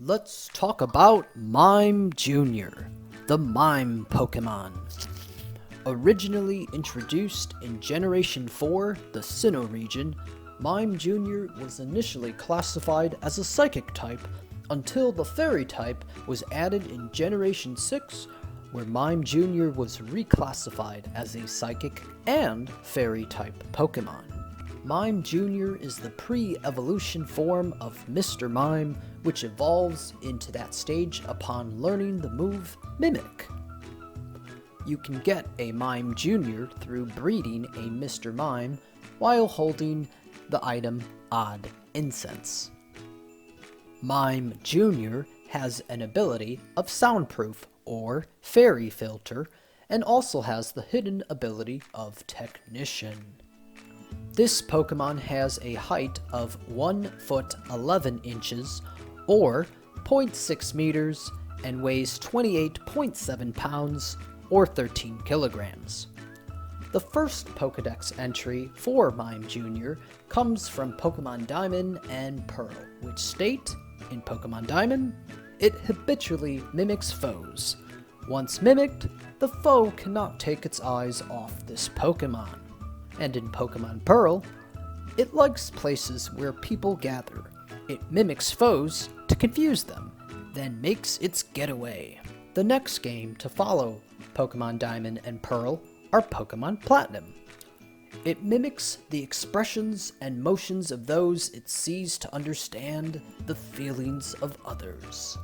Let's talk about Mime Jr, the Mime Pokemon. Originally introduced in Generation 4, the Sinnoh region, Mime Jr was initially classified as a Psychic type until the Fairy type was added in Generation 6, where Mime Jr was reclassified as a Psychic and Fairy type Pokemon. Mime Jr is the pre-evolution form of Mr. Mime, which evolves into that stage upon learning the move Mimic. You can get a Mime Jr through breeding a Mr. Mime while holding the item Odd Incense. Mime Jr has an ability of Soundproof or Fairy Filter, and also has the hidden ability of Technician. This Pokemon has a height of 1 foot 11 inches, or 0.6 meters, and weighs 28.7 pounds, or 13 kilograms. The first Pokedex entry for Mime Jr comes from Pokemon Diamond and Pearl, which state, in Pokemon Diamond, it habitually mimics foes. Once mimicked, the foe cannot take its eyes off this Pokemon. And in Pokemon Pearl, it likes places where people gather. It mimics foes to confuse them, then makes its getaway. The next game to follow Pokemon Diamond and Pearl are Pokemon Platinum. It mimics the expressions and motions of those it sees to understand the feelings of others.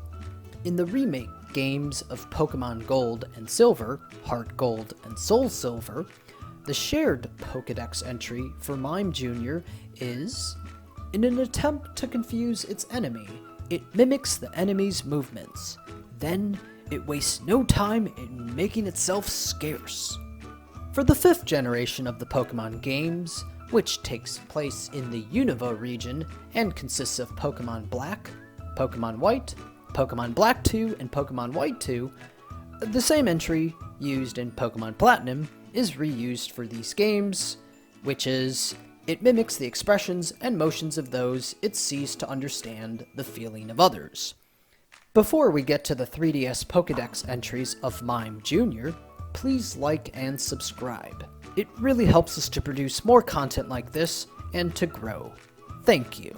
In the remake games of Pokemon Gold and Silver, Heart Gold and Soul Silver, the shared Pokedex entry for Mime Jr is, in an attempt to confuse its enemy, it mimics the enemy's movements. Then, it wastes no time in making itself scarce. For the 5th generation of the Pokemon games, which takes place in the Unova region and consists of Pokemon Black, Pokemon White, Pokemon Black 2, and Pokemon White 2, the same entry used in Pokemon Platinum is reused for these games, which is, it mimics the expressions and motions of those it sees to understand the feeling of others. Before we get to the 3DS Pokedex entries of Mime Jr, please like and subscribe. It really helps us to produce more content like this and to grow. Thank you.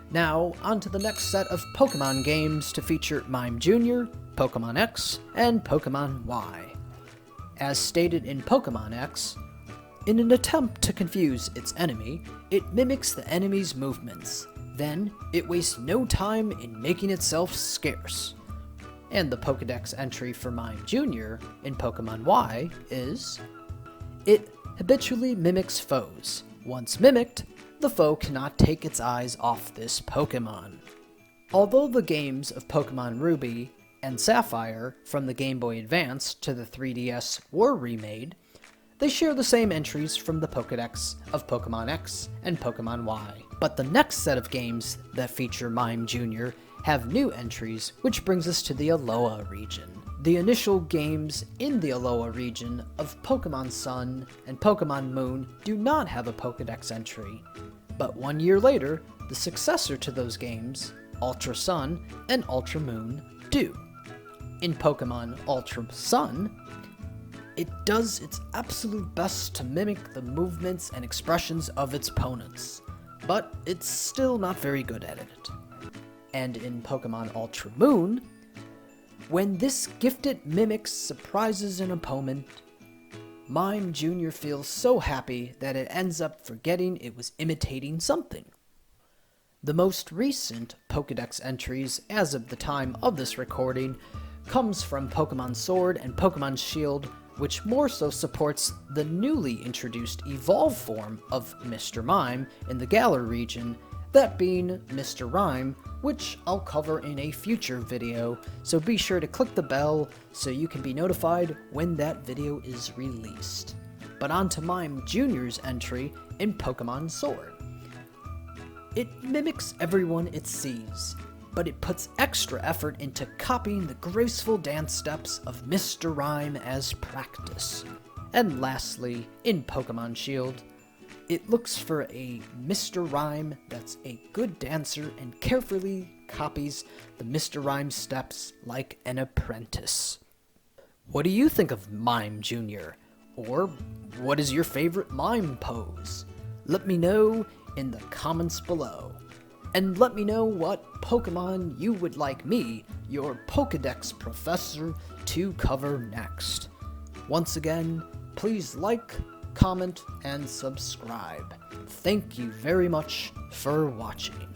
Now, on to the next set of Pokemon games to feature Mime Jr, Pokemon X, and Pokemon Y. As stated in Pokemon X, in an attempt to confuse its enemy, it mimics the enemy's movements. Then, it wastes no time in making itself scarce. And the Pokedex entry for Mime Jr in Pokemon Y is, it habitually mimics foes. Once mimicked, the foe cannot take its eyes off this Pokemon. Although the games of Pokemon Ruby and Sapphire from the Game Boy Advance to the 3DS were remade, they share the same entries from the Pokedex of Pokemon X and Pokemon Y. But the next set of games that feature Mime Jr have new entries, which brings us to the Alola region. The initial games in the Alola region of Pokemon Sun and Pokemon Moon do not have a Pokedex entry, but 1 year later, the successor to those games, Ultra Sun and Ultra Moon, do. In Pokemon Ultra Sun, it does its absolute best to mimic the movements and expressions of its opponents, but it's still not very good at it. And in Pokemon Ultra Moon, when this gifted mimic surprises an opponent, Mime Jr feels so happy that it ends up forgetting it was imitating something. The most recent Pokedex entries as of the time of this recording comes from Pokemon Sword and Pokemon Shield, which more so supports the newly introduced evolved form of Mr. Mime in the Galar region, that being Mr. Rime, which I'll cover in a future video, so be sure to click the bell so you can be notified when that video is released. But on to Mime Jr.'s entry in Pokemon Sword. It mimics everyone it sees, but it puts extra effort into copying the graceful dance steps of Mr. Rime as practice. And lastly, in Pokemon Shield, it looks for a Mr. Rime that's a good dancer and carefully copies the Mr. Rhyme steps like an apprentice. What do you think of Mime Jr.? Or what is your favorite mime pose? Let me know in the comments below. And let me know what Pokemon you would like me, your Pokedex professor, to cover next. Once again, please like, comment, and subscribe. Thank you very much for watching.